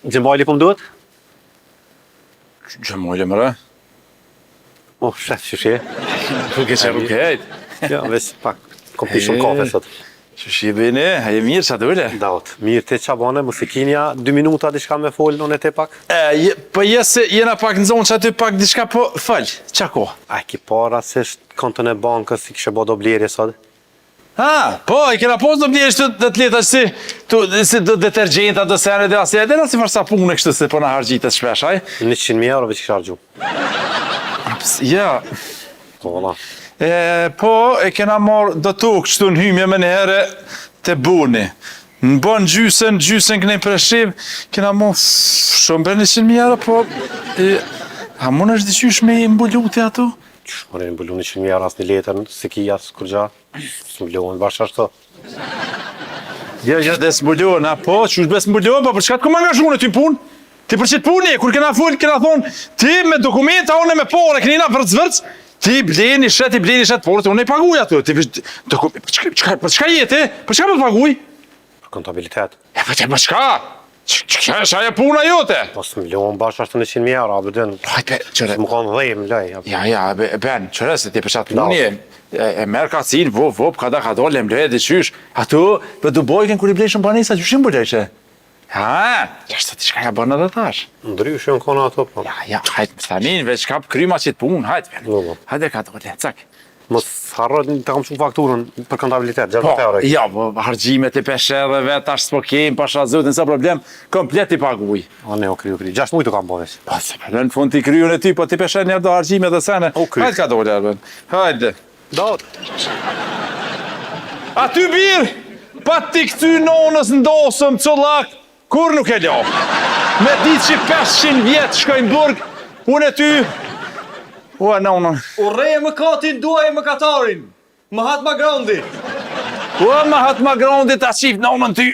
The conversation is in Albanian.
Gjembajli po më duhet? Gjembajli mëre? Oh, shef, shushe. Nuk e që rukejt. Ja, veç pak, kom pi shumë kafe sot. Shushe bini, e mirë që atë ule? Daut, mirë te qabane, musikinja, 2 minuta diçka me folë, unë e te pak? Po jesë, jena pak në zonë që aty pak diçka po fëllë, qa ko? A, ki para se kontën e bankës, i kishe bo do blerje sot? Po, i kena pos do blerje që të leta që si detergjenta, do sene, dhe asje, dhe nësi farsa punë kështë se po në hargjitës shpesh, aj? 100.000 euro veç kishe hargju. Ja. Kolla. Po, e kena marrë do tukë qëtu në hymje me njëherë të buni. Në bon gjysën këne preshiv, kena marrë shumë për 100.000 euro, po... A mund është diqysh me i mbullu të ato? Qështë më rinë mbullu 100.000 euro asë një letër, se ki jasë kur gja, së mbulluën bashkë ashtë të. Ja, dhe së mbulluën, po, që është besë mbulluën, po për çka të kom angazhunë ty punë? Ti për qitë puni, kur kena full, kena thonë, ti me dokumenta, une me pore, kënina për të zvërc, ti bleni shet, por unë e paguj ato. Për çka jeti? Për çka më të paguj? Për kontabilitet. Për çka? Çka është ajo puna jote? Po së mbulluën bashkë ashtë 100.000 euro, a bëdën. Hajde, qëre. Më kanë dhejmë, lej. Ja, ben, qëre, se ti për qatë puni, e merë ka cilë, vop, ka dole, mlejë dhe qysh. Ato, për du bojken kur i blejshën banisa, qyshim bëlejshë? Jashtë të shka ja bërë në dhe tash. Ndryshë në kona ato, po. Ja, hajtë, më stanin, veç kap kryma që të punë, hajtë, hajtë ka dole, cak. Mos harrot të kam shumë fakturën për kontabilitet, 60 euro. Ja, hargjimet i peshe dhe vetë, tash s'po kemë, pasha zëtë, nësa problem, komplet i paguj. A ne, o kryu. 6 mujtë kam bëvesh. Në fund t'i kryun e ty, po t'i peshe njerë do hargjime dhe sene. Hajtë ka dole, Erben. Hajtë. Dot. A ty birë, pa t'i këty nonës ndosëm, collak, kur nuk e lo. Me ditë që 500 vjetë shkojnë burg, unë e ty, ua nonën. Urreje më katin, duaj më katarin. Mahatma Grandi. Ua Mahatma Grandi ta qif nonën ty.